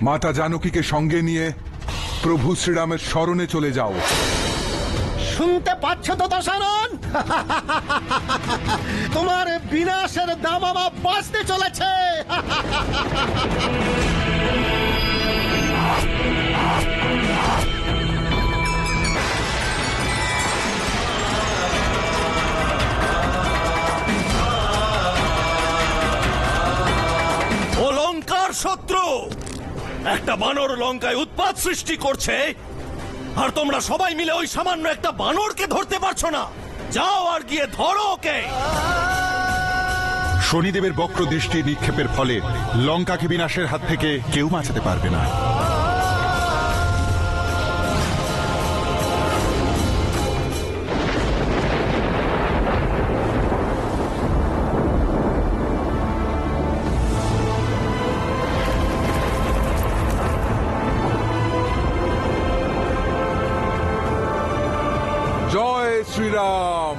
মাতা জানকীকে সঙ্গে নিয়ে প্রভু শ্রীরামের শরণে চলে যাও। শুনতে পাচ্ছ তো দশানন? তোমার বিনাশের দামামা বাঁচতে চলেছে। ও লঙ্কার শত্রু একটা বানর লঙ্কায় উৎপাত সৃষ্টি করছে, আর তোমরা সবাই মিলে ওই সামান্য একটা বানরকে ধরতে পারছো না। যাও আর গিয়ে ধরো ওকে। শনিদেবের বক্র দৃষ্টি নিক্ষেপের ফলে লঙ্কাকে বিনাশের হাত থেকে কেউ বাঁচাতে পারবে না। জয় শ্রীরাম।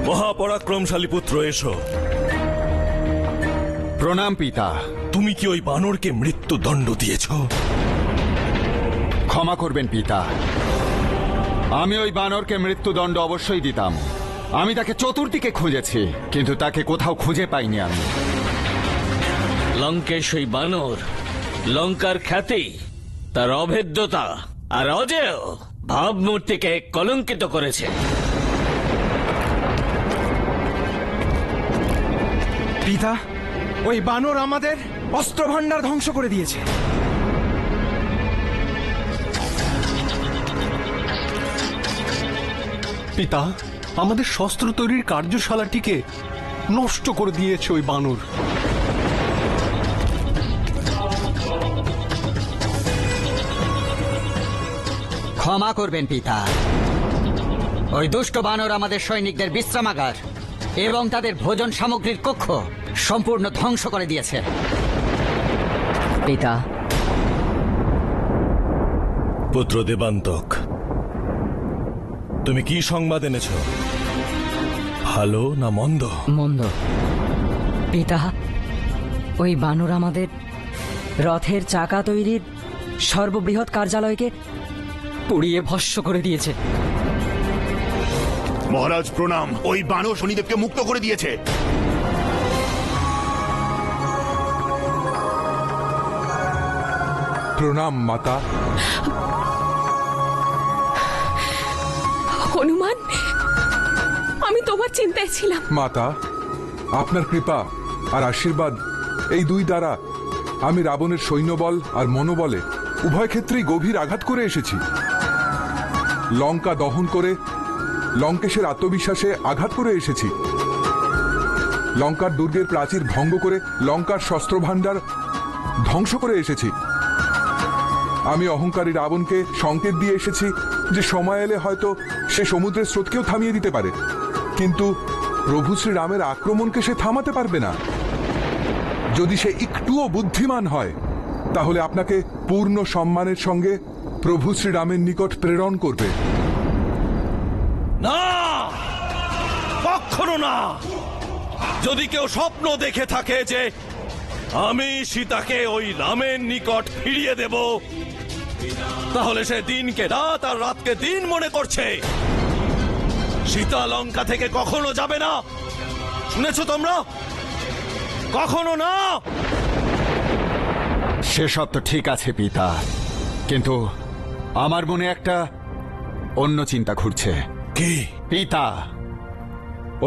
মহাপরাক্রমশালী পুত্র, এসো। প্রণাম পিতা। তুমি কি ওই বানরকে মৃত্যুদণ্ড দিয়েছ? ক্ষমা করবেন পিতা, আমি ওই বানরকে মৃত্যুদণ্ড অবশ্যই দিতাম। আমি তাকে চতুর্দিকে খুঁজেছি, কিন্তু তাকে কোথাও খুঁজে পাইনি আমি। লঙ্কেশ ওই বানর লঙ্কার খ্যাতি, তার অভেদ্যতা আর অজেয় ভাবমূর্তিকে কলঙ্কিত করেছে। পিতা, ওই বানর আমাদের অস্ত্র ভান্ডার ধ্বংস করে দিয়েছে। পিতা, আমাদের শস্ত্র তৈরির কার্যশালাটিকে নষ্ট করে দিয়েছে ওই বানর। ক্ষমা করবেন পিতা, ওই দুষ্ট বানর আমাদের সৈনিকদের বিশ্রামাগার এবং তাদের ভোজন সামগ্রীর কক্ষ সম্পূর্ণ ধ্বংস করে দিয়েছে। পিতা, পুত্র দেবান্তক, তুমি কি সংবাদ এনেছ? ভালো না মন্দ? মন্দ। পিতা, ওই বানর আমাদের রথের চাকা তৈরির সর্ববৃহৎ কার্যালয়কে পুড়িয়ে ভস্ম করে দিয়েছে। মহারাজ প্রণাম, ওই বানর শনিদেবকে মুক্ত করে দিয়েছে। প্রণাম মাতা। হনুমান, আমি তোমার চিন্তায় ছিলাম। মাতা, আপনার কৃপা আর আশীর্বাদ এই দুই দ্বারা আমি রাবণের সৈন্যবল আর মনোবলে উভয় ক্ষেত্রেই গভীর আঘাত করে এসেছি। লঙ্কা দহন করে লঙ্কেশের আত্মবিশ্বাসে আঘাত করে এসেছি। লঙ্কার দুর্গের প্রাচীর ভঙ্গ করে লঙ্কার শস্ত্র ভাণ্ডার ধ্বংস করে এসেছি। আমি অহংকারী রাবণকে সংকেত দিয়ে এসেছি যে সময় এলে হয়তো সে সমুদ্রের স্রোতকেও থামিয়ে দিতে পারে, কিন্তু প্রভু শ্রীরামের আক্রমণকে সে থামাতে পারবে না। যদি সে একটুও বুদ্ধিমান হয় তাহলে আপনাকে পূর্ণ সম্মানের সঙ্গে প্রভু শ্রীরামের নিকট প্রেরণ করবে। না, কখনো না। যদি কেউ স্বপ্ন দেখে থাকে যে আমি সীতাকে ওই রামের নিকট ফিরিয়ে দেব, তাহলে সে দিনকে রাত আর রাতকে দিন মনে করছে। সীতা লঙ্কা থেকে কখনো যাবে না, শুনেছ তোমরা? কখনো না। সেসব তো ঠিক আছে পিতা, কিন্তু আমার মনে একটা অন্য চিন্তা ঘুরছে। কি? পিতা,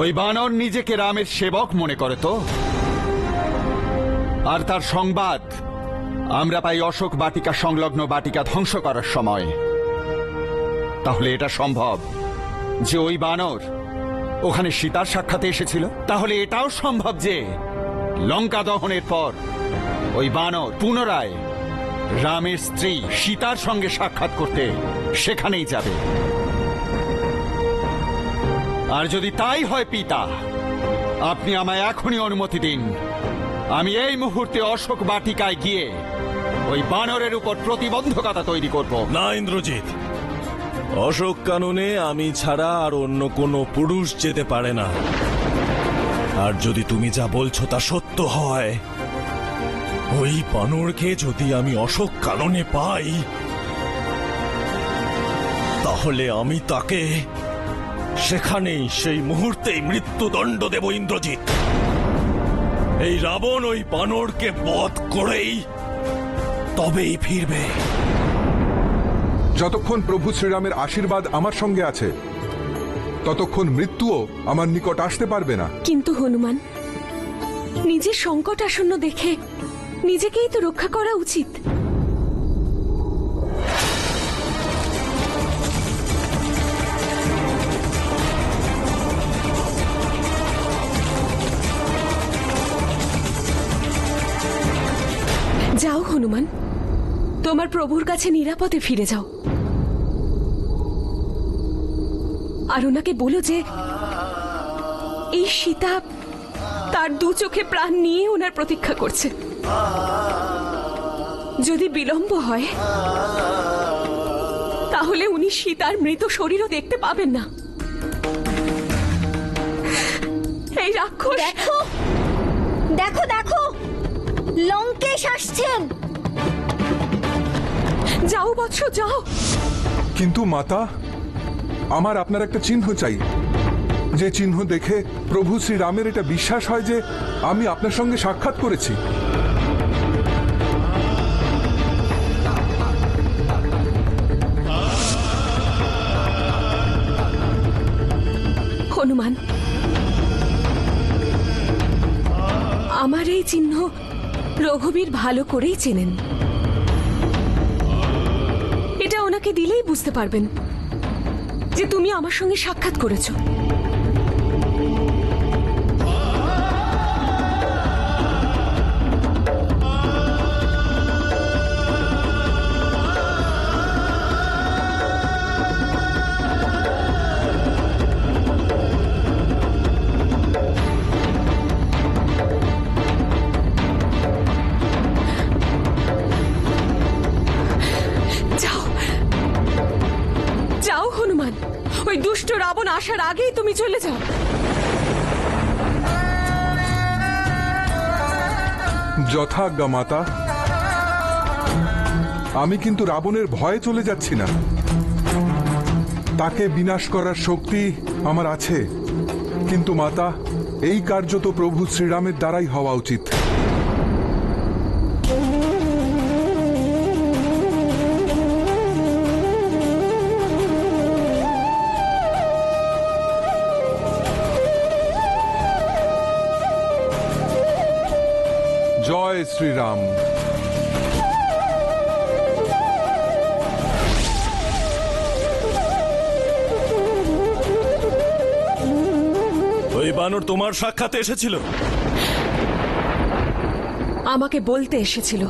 ওই বানর নিজেকে রামের সেবক মনে করে তো? আর তার সংবাদ আমরা পাই অশোক বাটিকা সংলগ্ন বাটিকা ধ্বংস করার সময়। তাহলে এটা সম্ভব যে ওই বানর ওখানে সীতার সাক্ষাতে এসেছিল? তাহলে এটাও সম্ভব যে লঙ্কা দহনের পর ওই বানর পুনরায় রামের স্ত্রী সীতার সঙ্গে সাক্ষাৎ করতে সেখানেই যাবে। আর যদি তাই হয় পিতা, আপনি আমায় এখনই অনুমতি দিন, আমি এই মুহূর্তে অশোক বাটিকায় গিয়ে ওই বানরের উপর প্রতিবন্ধকতা তৈরি করব। না ইন্দ্রজিৎ, অশোক কাননে আমি ছাড়া আর অন্য কোনো পুরুষ যেতে পারে না। আর যদি তুমি যা বলছো তা সত্য হয়, ওই বানরকে যদি আমি অশোক কাননে পাই, তাহলে আমি তাকে সেখানেই সেই মুহূর্তেই মৃত্যুদণ্ড দেব ইন্দ্রজিৎ। এই রাবণ ওই বানরকে বধ করেই তবেই ফিরবে। যতক্ষণ প্রভু শ্রীরামের আশীর্বাদ আমার সঙ্গে আছে, ততক্ষণ মৃত্যুও আমার নিকট আসতে পারবে না। কিন্তু হনুমান, নিজের সংকট আসন্ন দেখে নিজেকেই তো রক্ষা করা উচিত। যাও হনুমান, তোমার প্রভুর কাছে নিরাপদে ফিরে যাও। আর ওনাকে বলো যে এই সীতা তার দু চোখে প্রাণ নিয়ে ওনার প্রতীক্ষা করছে। যদি বিলম্ব হয়, তাহলে উনি সীতার মৃত শরীরও দেখতে পাবেন না। এই রাক্ষস, দেখো দেখো দেখো, লঙ্কেশ আসছেন। যাও বৎস, যাও। কিন্তু মাতা, আমার আপনার একটা চিহ্ন চাই, যে চিহ্ন দেখে প্রভু শ্রীরামের এটা বিশ্বাস হয় যে আমি আপনার সঙ্গে সাক্ষাৎ করেছি। হনুমান, আমার এই চিহ্ন রঘুবীর ভালো করেই চেনেন। এটা ওনাকে দিলেই বুঝতে পারবেন যে তুমি আমার সঙ্গে সাক্ষাৎ করেছো। ওই দুষ্ট রাবণ আসার আগেই তুমি চলে যাও। যথাজ্ঞা মাতা। আমি কিন্তু রাবণের ভয়ে চলে যাচ্ছি না, তাকে বিনাশ করার শক্তি আমার আছে। কিন্তু মাতা, এই কার্য তো প্রভু শ্রীরামের দ্বারাই হওয়া উচিত। জয় শ্রীরাম। ওই বানর তোমার সাক্ষাতে এসেছিল? আমাকে বলতে এসেছিল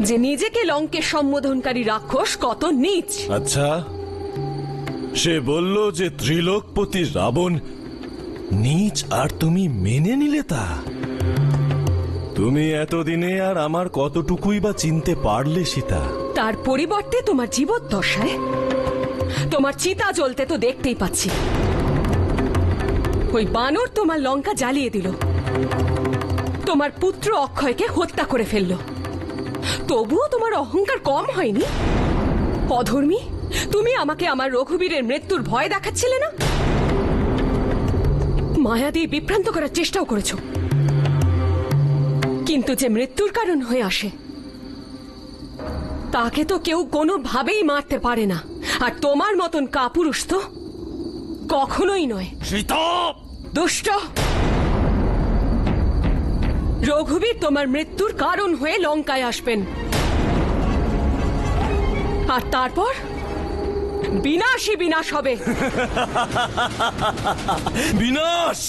যে নিজেকে লঙ্কের সম্বোধনকারী রাক্ষস কত নীচ। আচ্ছা, সে বলল যে ত্রিলোকপতি রাবণ নীচ, আর তুমি মেনে নিলে তা? তুমি এতদিনে আর আমার কতটুকুই বা চিনতে পারলে সীতা? তার পরিবর্তে তোমার জীবদ্দশায় তোমার চিতা জ্বলতে তো দেখতেই পাচ্ছি। ওই বানর তোমার লঙ্কা জ্বালিয়ে দিল, তোমার পুত্র অক্ষয়কে হত্যা করে ফেলল। তবুও তোমার অহংকার কম হয়নি। অধর্মী, তুমি আমাকে আমার রঘুবীরের মৃত্যুর ভয় দেখাচ্ছিলে না? মায়া দিয়ে বিভ্রান্ত করার চেষ্টাও করেছো। কিন্তু যে মৃত্যুর কারণ হয়ে আসে, তাকে তো কেউ কোনোভাবেই মারতে পারে না। আর তোমার মতন কাপুরুষ তো কখনোই নয়। সীতা! দুষ্ট! রঘুবীর তোমার মৃত্যুর কারণ হয়ে লঙ্কায় আসবেন, আর তারপর বিনাশই বিনাশ হবে। বিনাশ?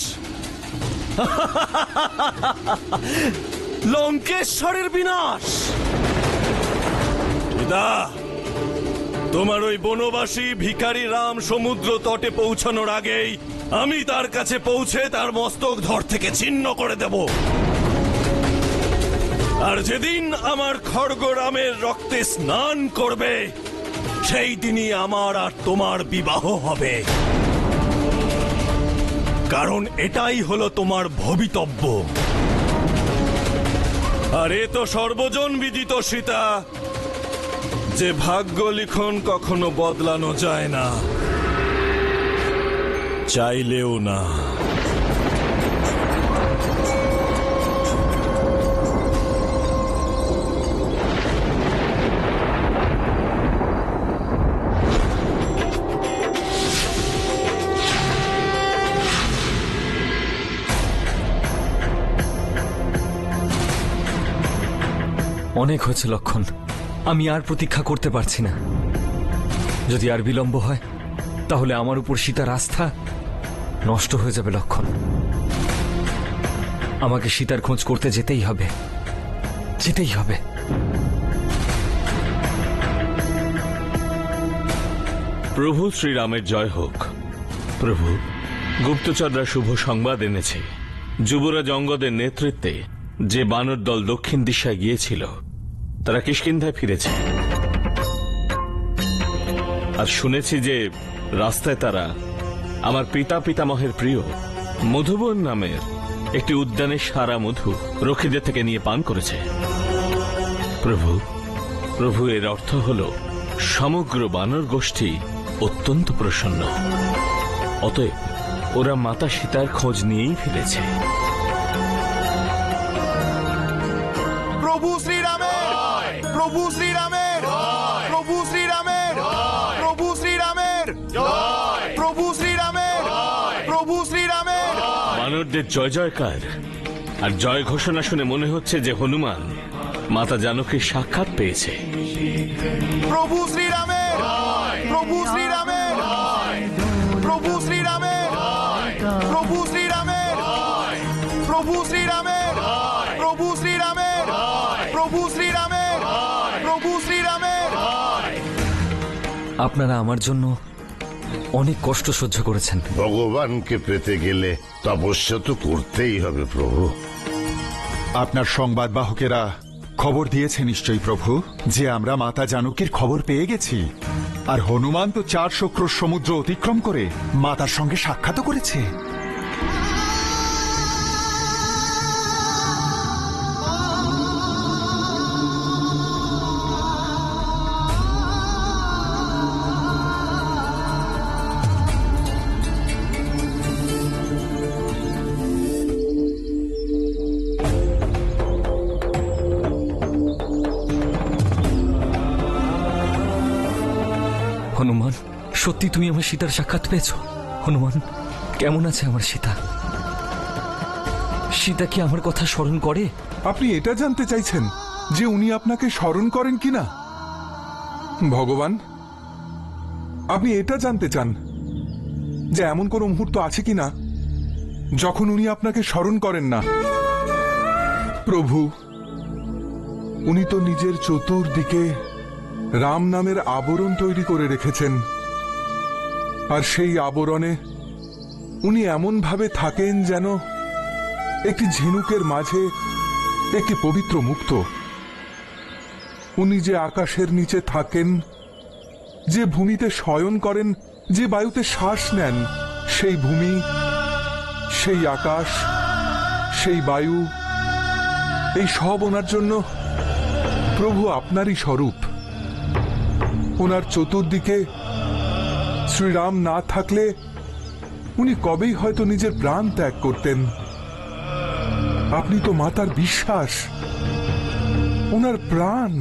লঙ্কেশ্বরের বিনাশ? সীতা, তোমার ওই বনবাসী ভিখারি রাম সমুদ্র তটে পৌঁছানোর আগেই আমি তার কাছে পৌঁছে তার মস্তক ধর থেকে ছিন্ন করে দেব। আর যেদিন আমার খড়গ রামের রক্তে স্নান করবে, সেই দিনই আমার আর তোমার বিবাহ হবে, কারণ এটাই হলো তোমার ভবিতব্য। আর এ তো সর্বজন বিদিত সীতা, যে ভাগ্য লিখন কখনো বদলানো যায় না, চাইলেও না। অনেক হয়েছে লক্ষণ, আমি আর প্রতীক্ষা করতে পারছি না। যদি আর বিলম্ব হয় তাহলে আমার উপর সীতার আস্থা নষ্ট হয়ে যাবে লক্ষণ। আমাকে সীতার খোঁজ করতে যেতেই হবে, যেতেই হবে। প্রভু শ্রীরামের জয় হোক। প্রভু, গুপ্তচররা শুভ সংবাদ এনেছে। যুবরাজ অঙ্গদের নেতৃত্বে যে বানর দল দক্ষিণ দিশায় গিয়েছিল তারা কিষ্কিন্ধায় ফিরেছে। আর শুনেছি যে রাস্তায় তারা আমার পিতামহের প্রিয় মধুবন নামের একটি উদ্যানের সারা মধু রক্ষীদের থেকে নিয়ে পান করেছে। প্রভু, এর অর্থ হল সমগ্র বানর গোষ্ঠী অত্যন্ত প্রসন্ন। অতএব ওরা মাতা সীতার খোঁজ নিয়েই ফিরেছে। প্রভু শ্রীরামের, প্রভু শ্রীরামের, প্রভু শ্রীরামের, প্রভু শ্রীরামের, প্রভু শ্রীরামের, প্রভু শ্রীরামের। বানরদের জয় জয়কার আর জয় ঘোষণা শুনে মনে হচ্ছে যে হনুমান মাতা জানকীর সাক্ষাৎ পেয়েছে। প্রভু শ্রীরামের, প্রভু শ্রীরামের, প্রভু শ্রীরামের, প্রভু শ্রীরামের, প্রভু শ্রীরামের, প্রভু শ্রীরামের, প্রভু শ্রীরামের, প্রভু শ্রীরামের। আপনারা আমার জন্য অনেক কষ্ট সহ্য করেছেন। ভগবানকে পেতে গেলে তপস্যা তো করতেই হবে প্রভু। আপনার সংবাদ বাহকেরা খবর দিয়েছে নিশ্চয়ই প্রভু, যে আমরা মাতা জানকীর খবর পেয়ে গেছি। আর হনুমান তো 400 ক্রোশ সমুদ্র অতিক্রম করে মাতার সঙ্গে সাক্ষাৎ করেছে। হনুমান, সত্যি তুমি আমার সীতার সাক্ষাৎ পেয়েছ? হনুমান, কেমন আছে আমার সীতা? সীতা কি আমার কথা স্মরণ করে? আপনি এটা জানতে চাইছেন যে উনি আপনাকে স্মরণ করেন কিনা? ভগবান, আপনি এটা জানতে চান যে এমন কোনো মুহূর্ত আছে কিনা যখন উনি আপনাকে স্মরণ করেন না? প্রভু, উনি তো নিজের চতুর্দিকে রাম নামের আবরণ তৈরি করে রেখেছেন। আর সেই আবরণে উনি এমন ভাবে থাকেন যেন একটি ঝিনুকের মাঝে একটি পবিত্র মুক্ত। উনি যে আকাশের নিচে থাকেন, যে ভূমিতে শয়ন করেন, যে বায়ুতে শ্বাস নেন, সেই ভূমি, সেই আকাশ, সেই বায়ু, এই সব ওনার জন্য প্রভু আপনারই স্বরূপ। ওনার চতুর্দিকে শ্রীরাম না থাকলে উনি কবেই হয়তো নিজের প্রাণ ত্যাগ করতেন। আপনি তো মাতার বিশ্বাস, ওনার প্রাণ।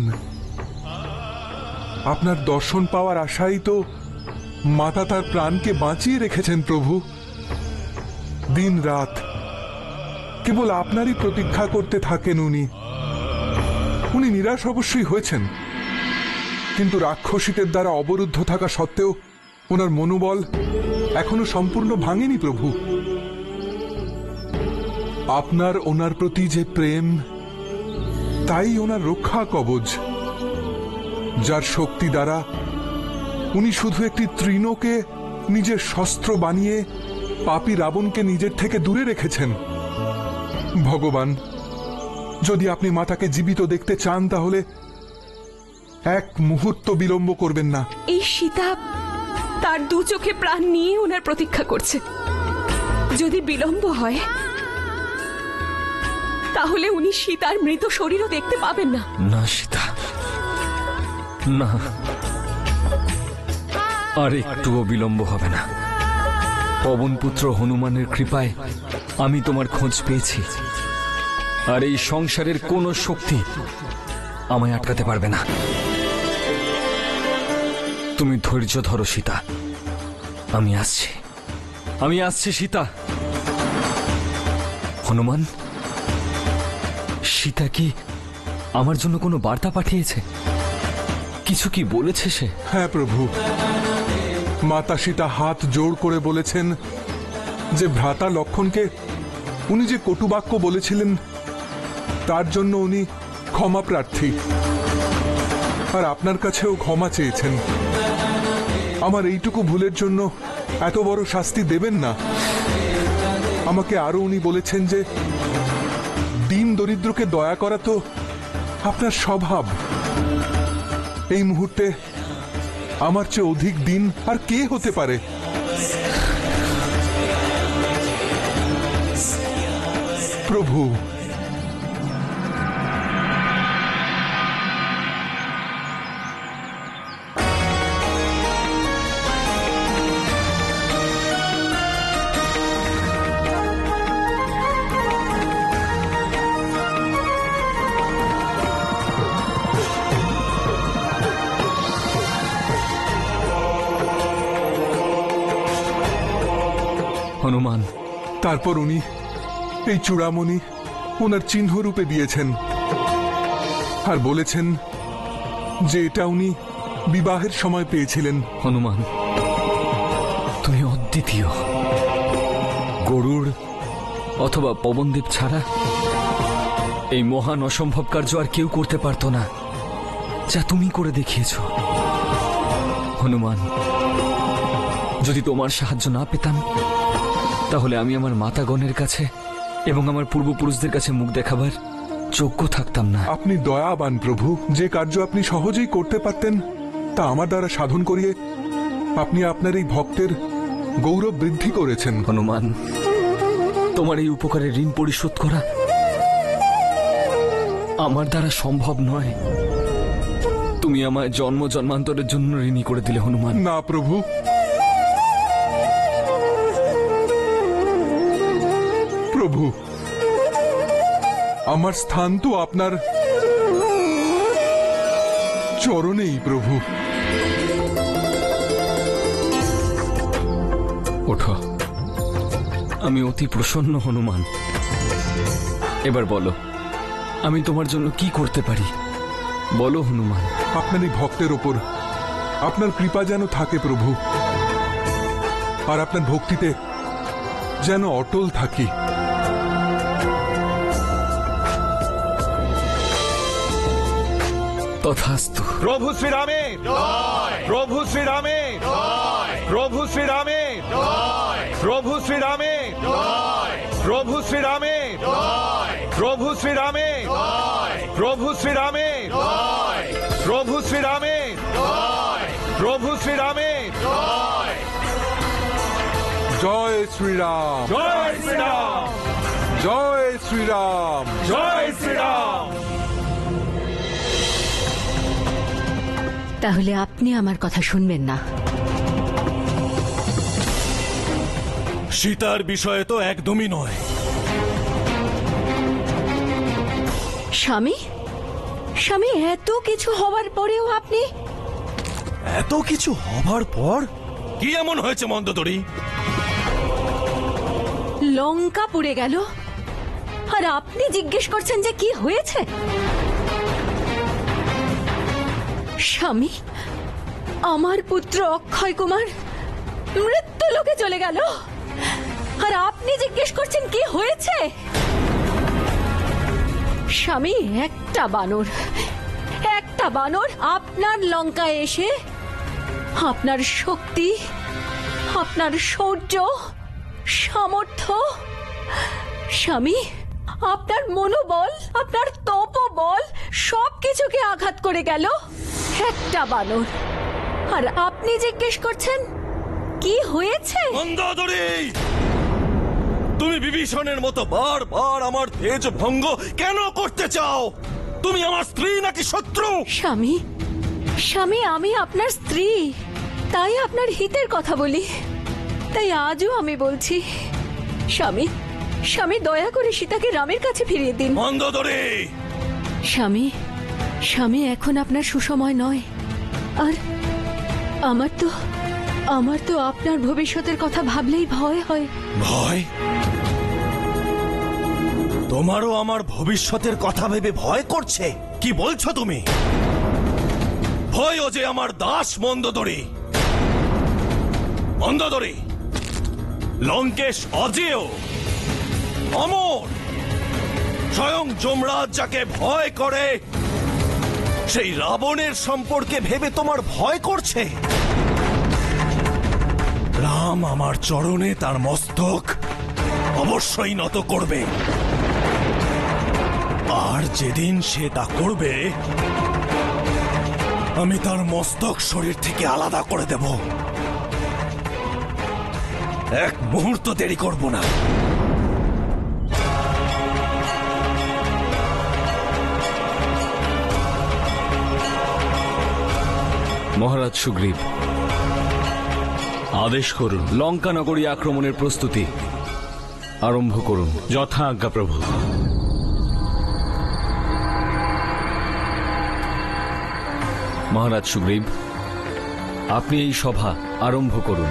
আপনার দর্শন পাওয়ার আশাই তো মাতা তার প্রাণকে বাঁচিয়ে রেখেছেন প্রভু। দিন রাত কেবল আপনারই প্রতীক্ষা করতে থাকেন উনি। উনি নিরাশ অবশ্যই হয়েছেন, কিন্তু রাক্ষসীদের দ্বারা অবরুদ্ধ থাকা সত্ত্বেও ওনার মনোবল এখনো সম্পূর্ণ ভাঙেনি প্রভু। আপনার ওনার প্রতি যে প্রেম, তাই ওনার রক্ষা কবচ, যার শক্তি দ্বারা উনি শুধু একটি তৃণকে নিজের শস্ত্র বানিয়ে পাপী রাবণকে নিজের থেকে দূরে রেখেছেন। ভগবান, যদি আপনি মাতাকে জীবিত দেখতে চান এক মুহূর্ত বিলম্ব করবেন না। এই সীতা তার দু চোখে প্রাণ নিয়ে ওনার প্রতীক্ষা করছে। যদি বিলম্ব হয় তাহলে উনি সীতার মৃত শরীরও দেখতে পাবেন না। না সীতা, না, আর একটুও বিলম্ব হবে না। পবনপুত্র হনুমানের কৃপায় আমি তোমার খোঁজ পেয়েছি, আর এই সংসারের কোনো শক্তি আমায় আটকাতে পারবে না। তুমি ধৈর্য ধরো সীতা, আমি আসছি, আমি আসছি সীতা। হনুমান, সীতা কি আমার জন্য কোনো বার্তা পাঠিয়েছে? কিছু কি বলেছে সে? হ্যাঁ প্রভু, মাতা সীতা হাত জোড় করে বলেছেন যে ভ্রাতা লক্ষণকে উনি যে কটুবাক্য বলেছিলেন তার জন্য উনি ক্ষমা প্রার্থী, আর আপনার কাছেও ক্ষমা চেয়েছেন। আমার এইটুকু ভুলের জন্য এত বড় শাস্তি দেবেন না। আমাকে আরো উনি বলেছেন যে দীন দরিদ্রকে দয়া করা তো আপনার স্বভাব। এই মুহূর্তে আমার চেয়ে অধিক দিন আর কে হতে পারে? প্রভু, হনুমান, তারপর উনি এই চূড়ামণি ওনার চিহ্ন রূপে দিয়েছেন আর বলেছেন যে এটা উনি বিবাহের সময় পেয়েছিলেন। হনুমান, তুমি অদ্বিতীয়। গরুড় অথবা পবনদীপ ছাড়া এই মহান অসম্ভব কার্য আর কেউ করতে পারত না, যা তুমি করে দেখিয়েছ। হনুমান, যদি তোমার সাহায্য না পেতাম তাহলে আমি আমার মাতাগণের কাছে এবং আমার পূর্বপুরুষদের কাছে মুখ দেখাবার যোগ্য থাকতাম না। আপনি দয়াবান প্রভু, যে কার্য আপনি সহজেই করতে পারতেন তা আমার দ্বারা সাধন করিয়ে আপনি আপনার এই ভক্তের গৌরব বৃদ্ধি করেছেন। হনুমান, তোমার এই উপকারের ঋণ পরিশোধ করা আমার দ্বারা সম্ভব নয়। তুমি আমায় জন্ম জন্মান্তরের জন্য ঋণী করে দিলে হনুমান। না প্রভু, প্রভু, আমার স্থান তো আপনার চরণেই প্রভু। ওঠো, আমি অতি প্রসন্ন হনুমান। এবার বলো, আমি তোমার জন্য কি করতে পারি? বলো হনুমান। আপনার এই ভক্তের ওপর আপনার কৃপা যেন থাকে প্রভু, আর আপনার ভক্তিতে যেন অটল থাকি। তথাস্তু। প্রভু শ্রীরামের প্রভু শ্রীরামের প্রভু শ্রীরামের প্রভু শ্রীরামের প্রভু শ্রীরামের প্রভু শ্রীরামের প্রভু শ্রীরামের প্রভু শ্রীরামের প্রভু শ্রীরামের জয় শ্রীরাম, জয় শ্রীরাম, জয় শ্রীরাম, জয় শ্রীরাম। তাহলে আপনি আমার কথা শুনবেন না? সীতার বিষয়ে তো একদমই নয়। স্বামী, স্বামী, এত কিছু হবার পরেও আপনি? এত কিছু হবার পর কি এমন হয়েছে মন্দোদরী? লঙ্কা পুড়ে গেল আর আপনি জিজ্ঞেস করছেন যে কি হয়েছে? স্বামী, আমার পুত্র অক্ষয় কুমার মৃত্যু লোকে চলে গেল আর আপনি জিজ্ঞেস করছেন কি হয়েছে? স্বামী, একটা বানর আপনার লঙ্কায় এসে আপনার শক্তি, আপনার শৌর্য, সামর্থ্য, স্বামী, আপনার মনোবল, আপনার তপবল সবকিছুকে আঘাত করে গেল। একটা বানর, আর আপনি জিজ্ঞেস করছেন কি হয়েছে? মন্দোদরী, তুমি বিভীষণের মতো বারবার আমার তেজ ভঙ্গ কেন করতে চাও? তুমি আমার স্ত্রী নাকি শত্রু? স্বামী, স্বামী, আমি আপনার স্ত্রী, তাই আপনার হিতের কথা বলি। তাই আজও আমি বলছি, স্বামী, স্বামী, দয়া করে সীতাকে রামের কাছে ফিরিয়ে দিন। মন্দোদরী, স্বামী, স্বামী, এখন আপনার সুসময় নয়। আর আমার তো আপনার ভবিষ্যতের কথা ভাবলেই ভয় হয়। ভয়? তোমারও আমার ভবিষ্যতের কথা ভেবে ভয় করছে? কি বলছো তুমি? ভয়ও যে আমার দাস মন্দোদরী। মন্দোদরী, লঙ্কেশ অজেয়, অমর, স্বয়ং যমরাজ যাকে ভয় করে, সেই রাবণের সম্পর্কে ভেবে তোমার ভয় করছে? রাম আমার চরণে তার মস্তক অবশ্যই নত করবে, আর যেদিন সে তা করবে আমি তার মস্তক শরীর থেকে আলাদা করে দেব। এক মুহূর্ত দেরি করব না। মহারাজ সুগ্রীব, আদেশ করুন। লঙ্কা নগরী আক্রমণের প্রস্তুতি আরম্ভ করুন। যথা আজ্ঞা প্রভু। মহারাজ সুগ্রীব, আপনি এই সভা আরম্ভ করুন।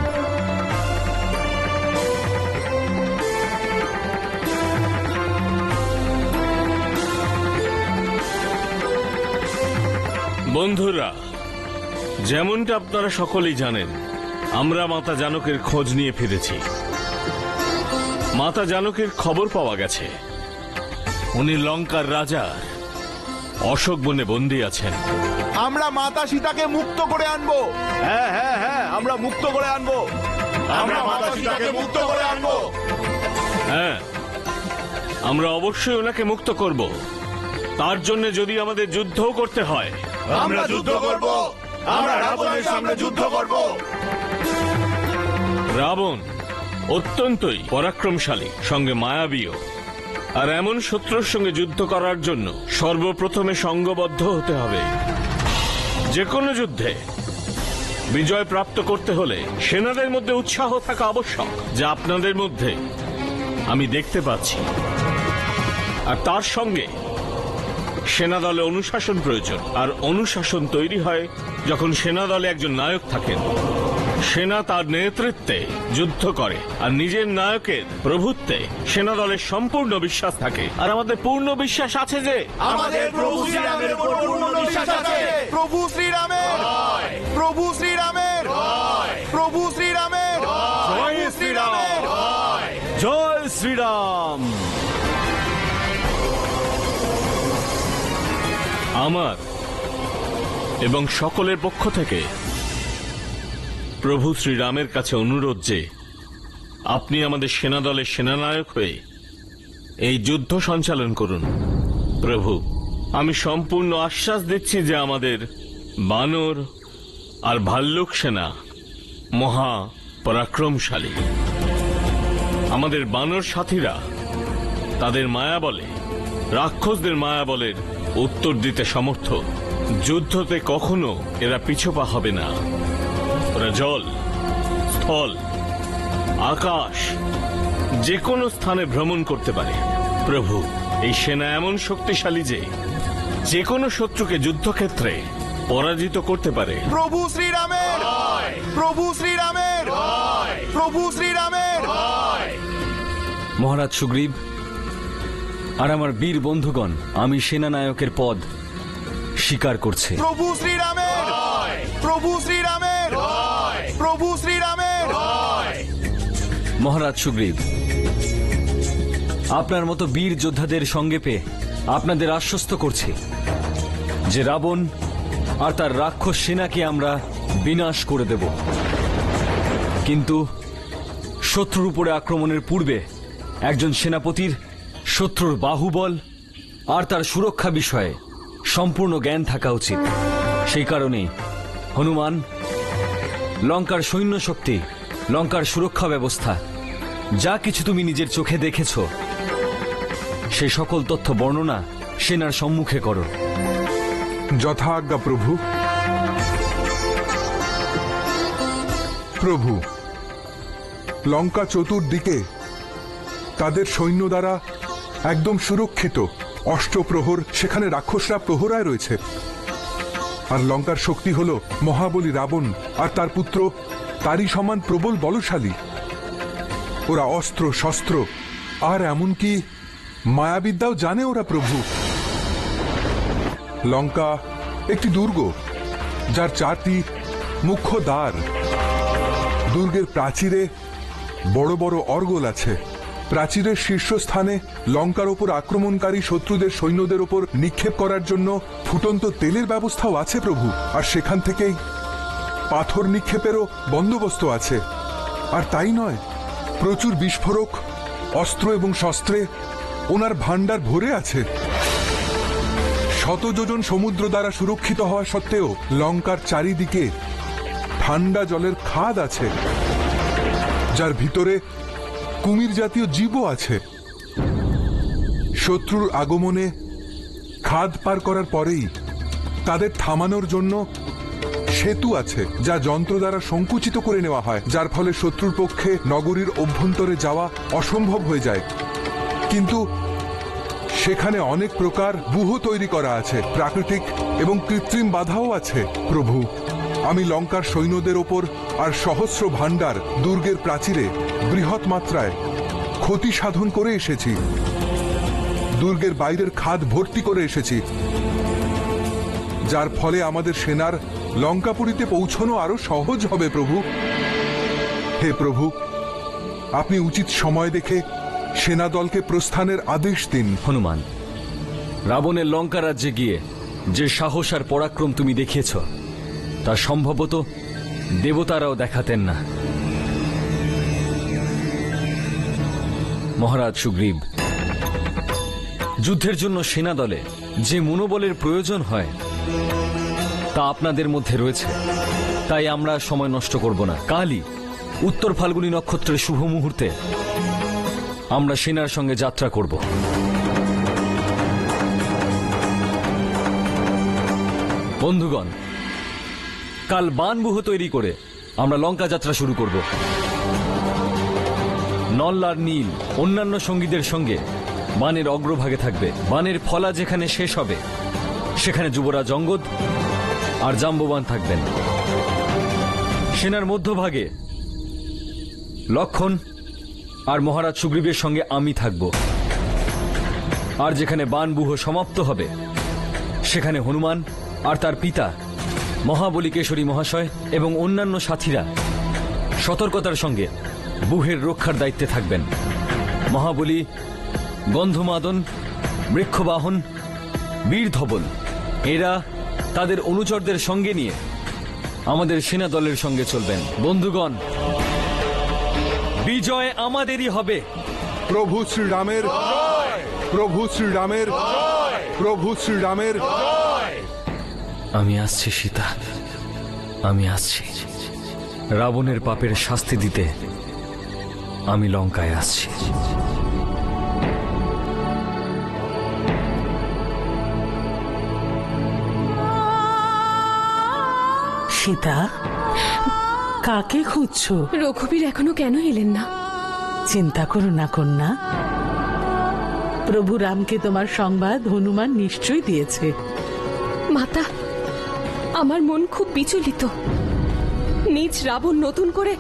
বন্ধুরা, যেমনটা আপনারা সকলেই জানেন, আমরা মাতা জানকের খোঁজ নিয়ে ফিরেছি। মাতা জানকের খবর পাওয়া গেছে উনি লঙ্কার রাজা অশোক বনে বন্দী আছেন। আমরা মাতা সীতাকে মুক্ত করে আনবো। হ্যাঁ হ্যাঁ হ্যাঁ, আমরা মুক্ত করে আনবো। আমরা মাতা সীতাকে মুক্ত করে আনবো। হ্যাঁ, আমরা অবশ্যই ওনাকে মুক্ত করব। তার জন্য যদি আমাদের যুদ্ধও করতে হয়, আমরা যুদ্ধ করব। আমরা রাবণের সঙ্গে যুদ্ধ করব। রাবণ অত্যন্তই পরাক্রমশালী, সঙ্গে মায়াবীও। আর এমন শত্রুর সঙ্গে যুদ্ধ করার জন্য সর্বপ্রথমে সঙ্গবদ্ধ হতে হবে। যে কোনো যুদ্ধে বিজয় প্রাপ্ত করতে হলে সেনাদের মধ্যে উৎসাহ থাকা আবশ্যক, যা আপনাদের মধ্যে আমি দেখতে পাচ্ছি। আর তার সঙ্গে সেনাদলে অনুশাসন প্রয়োজন। আর অনুশাসন তৈরি হয় যখন সেনাদলে একজন নায়ক থাকেন। সেনা তার নেতৃত্বে যুদ্ধ করে, আর নিজের নায়কের প্রভুত্বে সেনাদলের সম্পূর্ণ বিশ্বাস থাকে। আর আমাদের পূর্ণ বিশ্বাস আছে যে আমাদের প্রভু শ্রীরামের উপর পূর্ণ বিশ্বাস আছে। প্রভু শ্রীরামের, প্রভু শ্রীরামের, প্রভু শ্রীরামের, জয় শ্রীরামের, জয় শ্রীরাম। আমার এবং সকলের পক্ষ থেকে প্রভু শ্রীরামের কাছে অনুরোধ যে আপনি আমাদের সেনাদলের সেনানায়ক হয়ে এই যুদ্ধ সঞ্চালন করুন। প্রভু, আমি সম্পূর্ণ আশ্বাস দিচ্ছি যে আমাদের বানর আর ভাল্লুক সেনা মহা পরাক্রমশালী। আমাদের বানর সাথীরা তাদের মায়া বলে, রাক্ষসদের মায়া বলের উত্তর দিতে সমর্থ। যুদ্ধতে কখনো এরা পিছপা হবে না। ওরা জল, স্থল, আকাশ, যে কোনো স্থানে ভ্রমণ করতে পারে। প্রভু, এই সেনা এমন শক্তিশালী যে যে কোনো শত্রুকে যুদ্ধক্ষেত্রে পরাজিত করতে পারে। প্রভু শ্রীরামের, প্রভু শ্রীরামের, প্রভু শ্রীরামের। মহারাজ সুগ্রীব আর আমার বীর বন্ধুগণ, আমি সেনানায়কের পদ স্বীকার করছে। প্রভু শ্রীরামের, প্রভু শ্রীরামের, প্রভু শ্রীরামের। মহারাজ সুগ্রীব, আপনার মতো বীর যোদ্ধাদের সঙ্গে পেয়ে আপনাদের আশ্বস্ত করছি যে রাবণ আর তার রাক্ষস সেনাকে আমরা বিনাশ করে দেব। কিন্তু শত্রুর উপরে আক্রমণের পূর্বে একজন সেনাপতির শত্রুর বাহুবল আর তার সুরক্ষা বিষয়ে সম্পূর্ণ জ্ঞান থাকা উচিত। সেই কারণেই হনুমান, লঙ্কার সৈন্য শক্তি, লঙ্কার সুরক্ষা ব্যবস্থা, যা কিছু তুমি নিজের চোখে দেখেছ, সেই সকল তথ্য বর্ণনা সেনার সম্মুখে করো। যথা আজ্ঞা প্রভু। প্রভু, লঙ্কা চতুর্দিকে তাদের সৈন্য দ্বারা একদম সুরক্ষিত। অষ্টপ্রহর সেখানে রাক্ষসরা প্রহরায় রয়েছে। আর লঙ্কার শক্তি হল মহাবলী রাবণ আর তার পুত্র তারই সমান প্রবল বলশালী। ওরা অস্ত্র শস্ত্র আর এমনকি মায়াবিদ্যাও জানে ওরা প্রভু। লঙ্কা একটি দুর্গ, যার 4টি মুখ্য দ্বার। দুর্গের প্রাচীরে বড় বড় অর্গল আছে। প্রাচীরের শীর্ষস্থানে লঙ্কার ওপর আক্রমণকারী শত্রুদের সৈন্যদের ওপর নিক্ষেপ করার জন্য ফুটন্ত তেলের ব্যবস্থাও আছে প্রভু। আর সেখান থেকেই পাথর নিক্ষেপেরও বন্দোবস্ত আছে। আর তাই নয়, প্রচুর বিস্ফোরক, অস্ত্র এবং শস্ত্রে ওনার ভাণ্ডার ভরে আছে। শত যোজন সমুদ্র দ্বারা সুরক্ষিত হওয়া সত্ত্বেও লঙ্কার চারিদিকে ঠান্ডা জলের খাদ আছে, যার ভিতরে কুমির জাতীয় জীবও আছে। শত্রুর আগমনে খাদ পার করার পরেই তাদের থামানোর জন্য সেতু আছে, যা যন্ত্র দ্বারা সংকুচিত করে নেওয়া হয়, যার ফলে শত্রুর পক্ষে নগরীর অভ্যন্তরে যাওয়া অসম্ভব হয়ে যায়। কিন্তু সেখানে অনেক প্রকার ব্যূহ তৈরি করা আছে, প্রাকৃতিক এবং কৃত্রিম বাধাও আছে। প্রভু, আমি লঙ্কার সৈন্যদের ওপর আর সহস্র ভাণ্ডার দুর্গের প্রাচীরে বৃহৎ মাত্রায় ক্ষতি সাধন করে এসেছি। দুর্গের বাইরের খাদ ভর্তি করে এসেছি, যার ফলে আমাদের সেনার লঙ্কাপুরীতে পৌঁছানো আরো সহজ হবে প্রভু। হে প্রভু, আপনি উচিত সময় দেখে সেনা দলকে প্রস্থানের আদেশ দিন। হনুমান, রাবণের লঙ্কা রাজ্যে গিয়ে যে সাহস আর পরাক্রম তুমি দেখিয়েছ, তা সম্ভবত দেবতারাও দেখাতেন না। মহারাজ সুগ্রীব, যুদ্ধের জন্য সেনা দলে যে মনোবলের প্রয়োজন হয় তা আপনাদের মধ্যে রয়েছে। তাই আমরা সময় নষ্ট করব না। কালই উত্তর ফাল্গুনী নক্ষত্রের শুভ মুহূর্তে আমরা সেনার সঙ্গে যাত্রা করব। বন্ধুগণ, কাল বানব্যূহ তৈরি করে আমরা লঙ্কা যাত্রা শুরু করব। নল আর নীল অন্যান্য সঙ্গীদের সঙ্গে বানের অগ্রভাগে থাকবে। বানের ফলা যেখানে শেষ হবে সেখানে যুবরাজ অঙ্গদ আর জাম্ববান থাকবেন। সেনার মধ্যভাগে লক্ষণ আর মহারাজ সুগ্রীবের সঙ্গে আমি থাকব। আর যেখানে বানব্যূহ সমাপ্ত হবে সেখানে হনুমান আর তার পিতা মহাবলী কেশরী মহাশয় এবং অন্যান্য সাথীরা সতর্কতার সঙ্গে ব্যূহের রক্ষার দায়িত্বে থাকবেন। মহাবলী, গন্ধমাদন, বৃক্ষবাহন, বীরধবল এরা তাদের অনুচরদের সঙ্গে নিয়ে আমাদের সেনা দলের সঙ্গে চলবেন। বন্ধুগণ, বিজয় আমাদেরই হবে। প্রভু শ্রীরামের, প্রভু শ্রীরামের, প্রভু শ্রীরামের। আমি আসছি সীতা, আমি আসছি। রাবণের পাপের শাস্তি দিতে আমি লঙ্কায় আসছি। সীতা, কাকে খুঁজছো? রঘুবীর এখনো কেন এলেন না? চিন্তা করো না কন্যা, প্রভু রামকে তোমার সংবাদ হনুমান নিশ্চয়ই দিয়েছে। মাতা, আমার মন খুব বিচলিত। নিজ রাবণ নতুন করে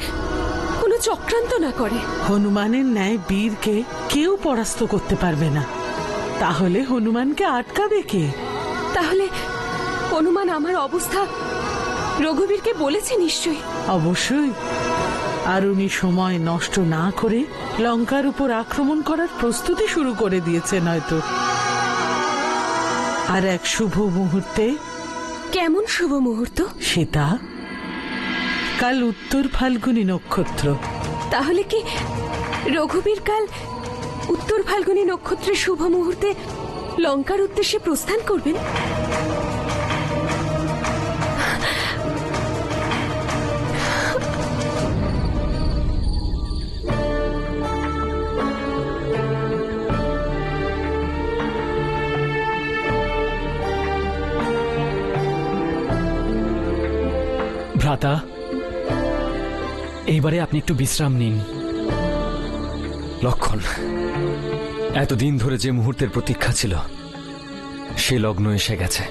কোনো চক্রান্ত না করে। হনুমানের ন্যায় বীরকে কেউ পরাস্ত করতে পারবে না, তাহলে হনুমানকে আটকাবে কে? তাহলে হনুমান আমার অবস্থা রঘুবীরকে বলেছে নিশ্চয়ই। অবশ্যই। আর উনি সময় নষ্ট না করে লঙ্কার উপর আক্রমণ করার প্রস্তুতি শুরু করে দিয়েছেন হয়তো। আর এক শুভ মুহূর্তে। কেমন শুভ মুহূর্ত? সীতা, কাল উত্তর ফাল্গুনী নক্ষত্র। তাহলে কি রঘুবীর কাল উত্তর ফাল্গুনী নক্ষত্রের শুভ মুহূর্তে লঙ্কার উদ্দেশ্যে প্রস্থান করবেন? ভ্রাতা, এইবারে আপনি একটু বিশ্রাম নিন। লক্ষণ, এতদিন ধরে যে মুহূর্তের প্রতীক্ষা ছিল সে লগ্ন এসে গেছে।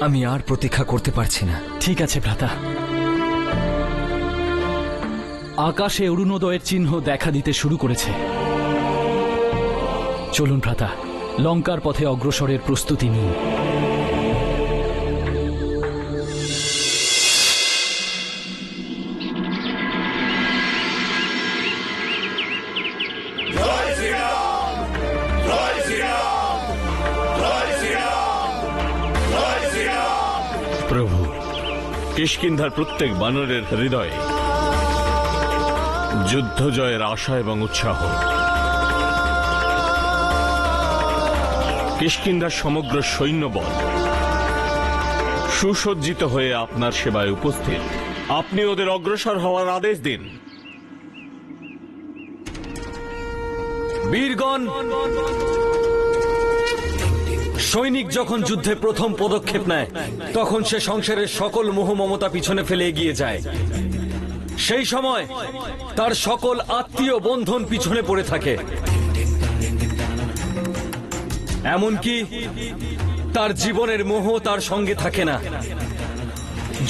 আমি আর প্রতীক্ষা করতে পারছি না। ঠিক আছে ভ্রাতা। আকাশে অরুণোদয়ের চিহ্ন দেখা দিতে শুরু করেছে। চলুন ভ্রাতা, লঙ্কার পথে অগ্রসরের প্রস্তুতি নিন। প্রভু, কিষ্কিন্ধার প্রত্যেক বানরের হৃদয়ে যুদ্ধ জয়ের আশা এবং উৎসাহ। কিষ্কিন্ধার সমগ্র সৈন্যবল সুসজ্জিত হয়ে আপনার সেবায় উপস্থিত। আপনি ওদের অগ্রসর হওয়ার আদেশ দিন। বীরগণ, সৈনিক যখন যুদ্ধে প্রথম পদক্ষেপ নেয় তখন সে সংসারের সকল মোহ মমতা পিছনে ফেলে এগিয়ে যায়। সেই সময় তার সকল আত্মীয় বন্ধন পিছনে পড়ে থাকে, এমনকি তার জীবনের মোহ তার সঙ্গে থাকে না।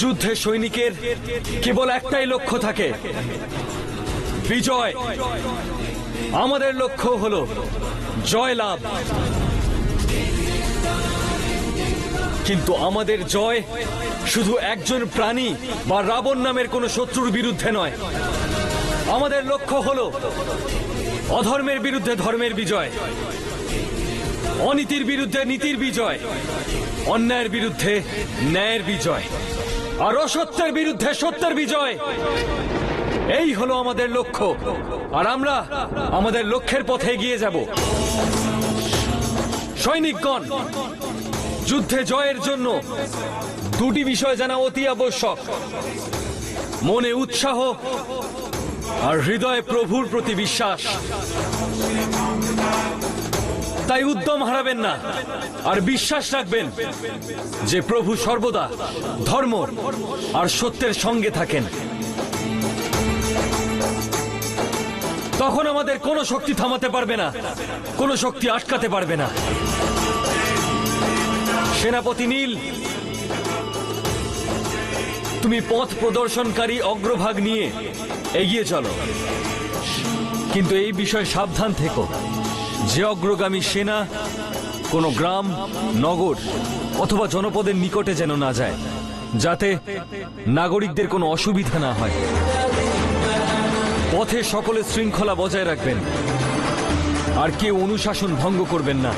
যুদ্ধে সৈনিকের কেবল একটাই লক্ষ্য থাকে, বিজয়। আমাদের লক্ষ্য হলো জয়লাভ। কিন্তু আমাদের জয় শুধু একজন প্রাণী বা রাবণ নামের কোন শত্রুর বিরুদ্ধে নয়। আমাদের লক্ষ্য হলো অধর্মের বিরুদ্ধে ধর্মের বিজয়, অনীতির বিরুদ্ধে নীতির বিজয়, অন্যায়ের বিরুদ্ধে ন্যায়ের বিজয়, আর অসত্যের বিরুদ্ধে সত্যের বিজয়। এই হলো আমাদের লক্ষ্য, আর আমরা আমাদের লক্ষ্যের পথে এগিয়ে যাব। সৈনিকগণ, যুদ্ধে জয়ের জন্য দুটি বিষয় জানা অতি আবশ্যক, মনে উৎসাহ আর হৃদয়ে প্রভুর প্রতি বিশ্বাস। তাই উদ্যম হারাবেন না, আর বিশ্বাস রাখবেন যে প্রভু সর্বদা ধর্ম আর সত্যের সঙ্গে থাকেন। তখন আমাদের কোনো শক্তি থামাতে পারবে না, কোনো শক্তি আটকাতে পারবে না। সেনাপতি নীল, তুমি পথ প্রদর্শনকারী অগ্রভাগ নিয়ে এগিয়ে চলো, কিন্তু এই বিষয়ে সাবধান থেকো যে অগ্রগামী সেনা কোনো গ্রাম, নগর অথবা জনপদের নিকটে যেন না যায়, যাতে নাগরিকদের কোনো অসুবিধা না হয়। পথে সকলে শৃঙ্খলা বজায় রাখবেন, আর কেউ অনুশাসন ভঙ্গ করবেন না।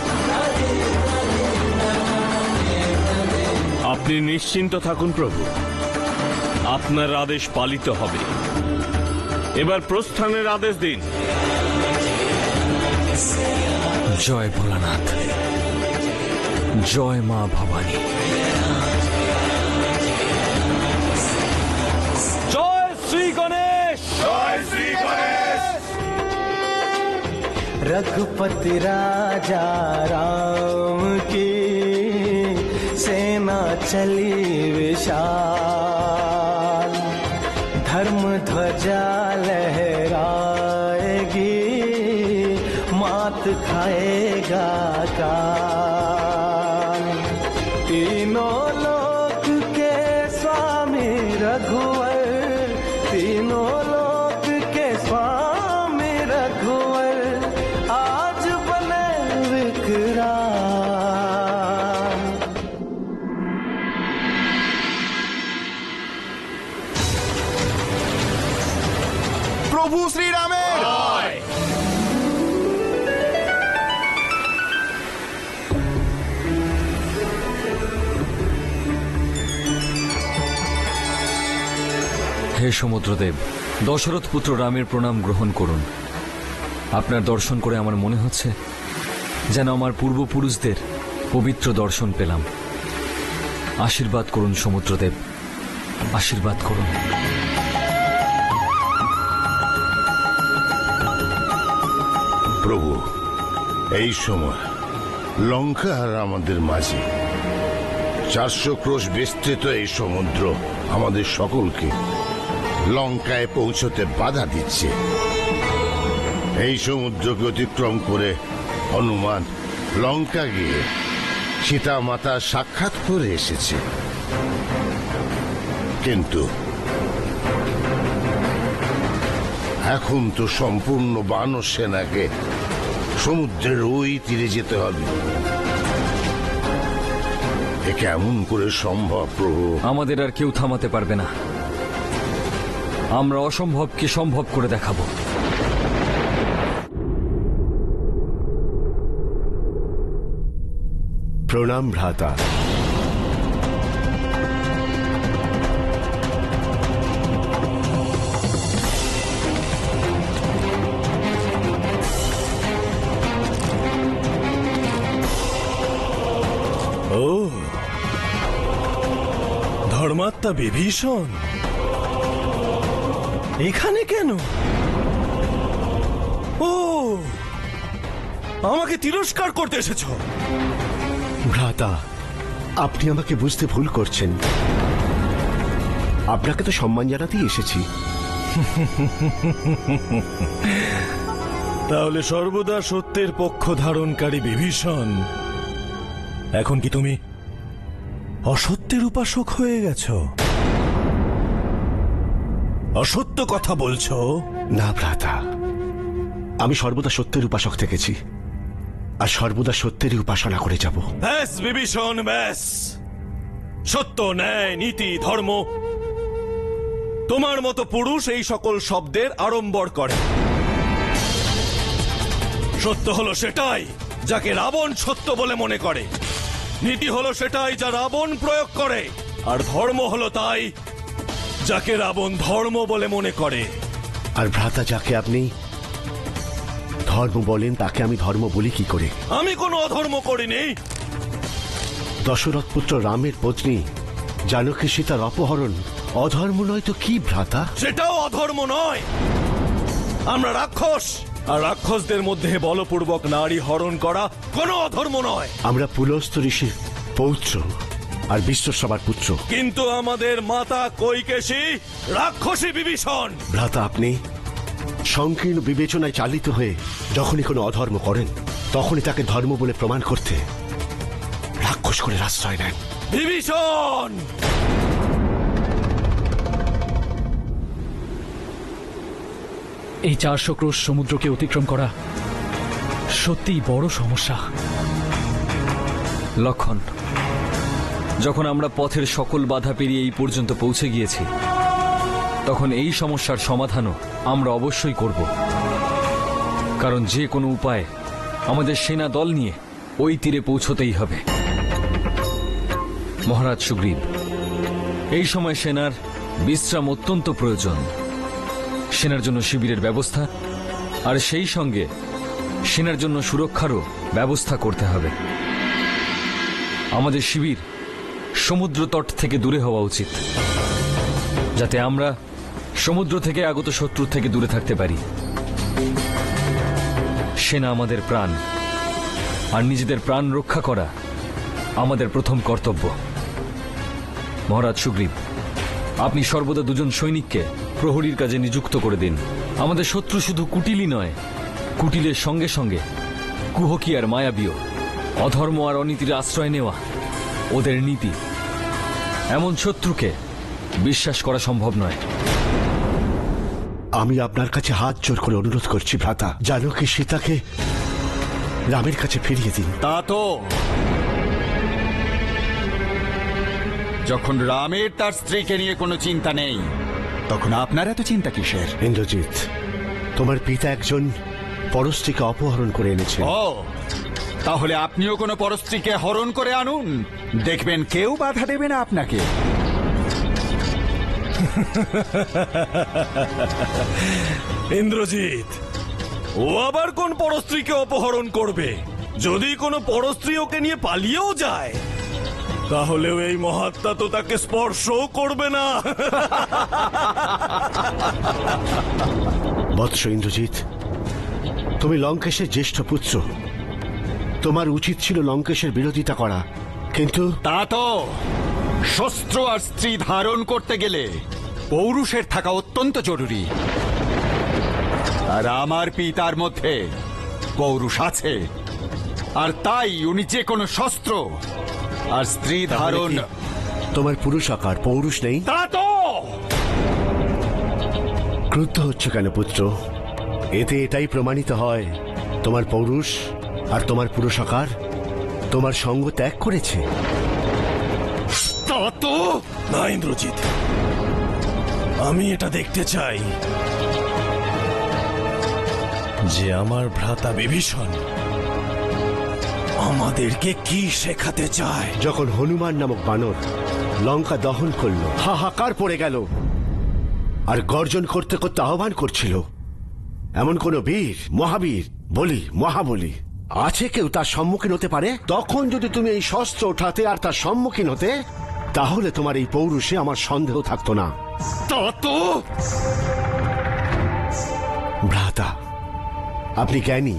আপনি নিশ্চিন্ত থাকুন প্রভু, আপনার আদেশ পালিত হবে। এবার প্রস্থানের আদেশ দিন। জয় ভোলানাথ, জয় মা ভবানী, জয় শ্রী গণেশ, জয় শ্রী গণেশ। रघुपति राजा राम की सेना चली विशाल, धर्म ध्वजा लहराएगी, मात खाएगा काल। तीनों लोक के स्वामी रघुवर, तीनों लोक के स्वामी रघुवर, आज बने विकराल। প্রভু শ্রীরামের হে সমুদ্রদেব, দশরথ পুত্র রামের প্রণাম গ্রহণ করুন। আপনার দর্শন করে আমার মনে হচ্ছে যেন আমার পূর্বপুরুষদের পবিত্র দর্শন পেলাম। আশীর্বাদ করুন সমুদ্রদেব, আশীর্বাদ করুন। প্রভু, এই সময় লঙ্কা আর আমাদের মাঝে 400 ক্রোশ বিস্তৃত এই সমুদ্র আমাদের সকলকে লঙ্কায় পৌঁছতে বাধা দিচ্ছে। এই সমুদ্রকে অতিক্রম করে হনুমান লঙ্কা গিয়ে সীতা মাতা সাক্ষাৎ করে এসেছে, কিন্তু এখন তো সম্পূর্ণ বানর সেনাকে সমুদ্রের ওই তীরে যেতে হবে। এ কেমন করে সম্ভব প্রভু? আমাদের আর কেউ থামাতে পারবে না। আমরা অসম্ভবকে সম্ভব করে দেখাবো। প্রণাম ভ্রাতা। ও ধর্মাত্মা বিভীষণ এখানে কেন? ও আমাকে তিরস্কার করতে এসেছ? ভ্রাতা, আপনি আমাকে বুঝতে ভুল করছেন। আপনাকে তো সম্মান জানাতেই এসেছি। তাহলে সর্বদা সত্যের পক্ষ ধারণকারী বিভীষণ, এখন কি তুমি অসত্যের উপাসক হয়ে গেছ? অসত্য কথা বলছো? না ভ্রাতা, আমি সর্বদা সত্যের উপাসক থেকেছি, আর সর্বদা সত্যেরই উপাসনা করে যাব। ব্যাস বিভীষণ, ব্যাস। সত্য, ন্যায়, নীতি, ধর্ম, তোমার মতো পুরুষ এই সকল শব্দের আড়ম্বর করে। সত্য হলো সেটাই যাকে রাবণ সত্য বলে মনে করে, নীতি হলো সেটাই যা রাবণ প্রয়োগ করে, আর ধর্ম হলো তাই যাকে রাবণ ধর্ম বলে মনে করে। আর ভ্রাতা, যাকে আপনি ধর্ম বলেন তাকে আমি ধর্ম বলি কি করে? আমি কোনো অধর্ম করিনি। দশরথ পুত্র রামের পত্নী জানকী সীতার অপহরণ অধর্ম নয় তো কি ভ্রাতা? সেটাও অধর্ম নয়। আমরা রাক্ষস, আর রাক্ষসদের মধ্যে বলপূর্বক নারী হরণ করা কোনো অধর্ম নয়। আমরা পুলস্ত ঋষির পৌত্র আর বিশ্বসভার পুত্র। কিন্তু আমাদের মাতা কৈকেশী রাক্ষসী বিভীষণ। ভ্রাতা, আপনি সংকীর্ণ বিবেচনায় চালিত হয়ে যখনই কোনো অধর্ম করেন তখনই তাকে ধর্ম বলে প্রমাণ করতে রাক্ষস করে আশ্রয় নেন। বিভীষণ! এই 400 ক্রোশ সমুদ্রকে অতিক্রম করা সত্যিই বড় সমস্যা। লক্ষণ, যখন আমরা পথের সকল বাধা পেরিয়ে এই পর্যন্ত পৌঁছে গিয়েছি, তখন এই সমস্যার সমাধানও আমরা অবশ্যই করব। কারণ যে কোনো উপায়ে আমাদের সেনা দল নিয়ে ওই তীরে পৌঁছতেই হবে। মহারাজ সুগ্রীব, এই সময় সেনার বিশ্রাম অত্যন্ত প্রয়োজন। সেনার জন্য শিবিরের ব্যবস্থা, আর সেই সঙ্গে সেনার জন্য সুরক্ষারও ব্যবস্থা করতে হবে। আমাদের শিবির সমুদ্র তট থেকে দূরে হওয়া উচিত, যাতে আমরা সমুদ্র থেকে আগত শত্রু থেকে দূরে থাকতে পারি। সেনা আমাদের প্রাণ, আর নিজেদের প্রাণ রক্ষা করা আমাদের প্রথম কর্তব্য। মহারাজ সুগ্রীব, আপনি সর্বদা 2 জন সৈনিককে প্রহরীর কাজে নিযুক্ত করে দিন। আমাদের শত্রু শুধু কুটিলই নয়, কুটিলের সঙ্গে সঙ্গে কুহকী আর মায়াবীয়, অধর্ম আর অনীতির আশ্রয় নেওয়া ওদের নীতি। এমন শত্রুকে বিশ্বাস করা সম্ভব নয়। আমি আপনার কাছে হাত জোর করে অনুরোধ করছি ভ্রাতা, জানকী সীতাকে রামের কাছে ফিরিয়ে দিন। তা তো যখন রামের তার স্ত্রীকে নিয়ে কোনো চিন্তা নেই, তখন আপনার এত চিন্তা কিসের? ইন্দ্রজিৎ, তোমার পিতা একজন পরস্ত্রীকে অপহরণ করে এনেছেন। ও, তাহলে আপনিও কোনো পরস্ত্রীকে হরণ করে আনুন, দেখবেন কেউ বাধা দেবে না আপনাকে। ইন্দ্রজিৎ, ও আবার কোন পরস্ত্রীকে অপহরণ করবে? যদি কোনো পরস্ত্রী ওকে নিয়ে পালিয়েও যায়, তাহলেও এই মহাত্মা তো তাকে স্পর্শও করবে না। বৎস ইন্দ্রজিৎ, তুমি লঙ্কেশের জ্যেষ্ঠ পুত্র, তোমার উচিত ছিল লঙ্কেশের বিরোধিতা করা, কিন্তু তা তো শস্ত্র আর স্ত্রী ধারণ করতে গেলে পৌরুষের থাকা অত্যন্ত জরুরি। আর আমার পিতার মধ্যে পৌরুষ আছে, আর তাই উনি যে কোনো শস্ত্র আর স্ত্রী ধারণ। তোমার পুরুষ আকার পৌরুষ নেই? তা তো ক্রুদ্ধ হচ্ছে কেন পুত্র? এতে এটাই প্রমাণিত হয় তোমার পৌরুষ আর তোমার পুরুষ আকার তোমার সঙ্গ ত্যাগ করেছে। তা তো না ইন্দ্রজিৎ, আমি এটা দেখতে চাই যে আমার ভ্রাতা বিভীষণ আমাদেরকে কি শেখাতে চায়। যখন হনুমান নামক বানর লঙ্কা দহন করলো, হাহাকার পড়ে গেল আর গর্জন করতে করতে আহ্বান করছিল, এমন কোন বীর, মহাবীর, বলি, মহাবলী আছে কেউ তার সম্মুখীন হতে পারে? তখন যদি তুমি এই শস্ত্র ওঠাতে আর তার সম্মুখীন হতে, তাহলে তোমার এই পৌরুষে আমার সন্দেহ থাকতো না। তা তো ভ্রাতা, আপনি জ্ঞানী,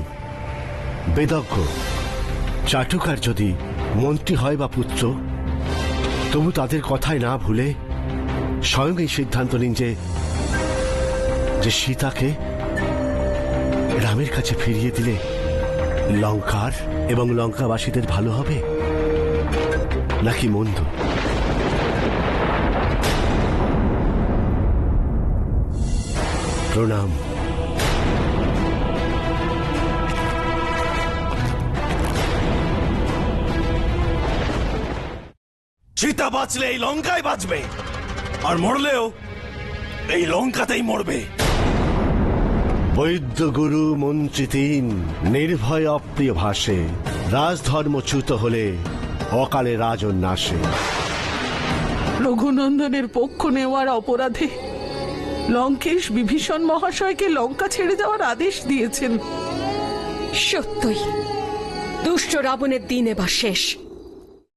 বেদজ্ঞ, চাটুকার যদি মন্ত্রী হয় বা পুত্র, তবু তাদের কথায় না ভুলে স্বয়ং এই সিদ্ধান্ত নিন যে সীতাকে রামের কাছে ফিরিয়ে দিলে লঙ্কার এবং লঙ্কাবাসীদের ভালো হবে নাকি মন্দ? প্রণাম। সীতা বাঁচলে এই লঙ্কায় বাঁচবে, আর মরলেও এই লঙ্কাতেই মরবে। বৈদ্য গুরু মন্ত্রী তিন নির্ভয় অপ্রিয় ভাষে, রাজধর্মচ্যুত হলে অকালে রাজন নাশে। রঘুনন্দনের পক্ষ নেওয়ার অপরাধে লঙ্কেশ বিভীষণ মহাশয়কে লঙ্কা ছেড়ে দেওয়ার আদেশ দিয়েছেন। সত্যই দুষ্ট রাবণের দিন এবার শেষ।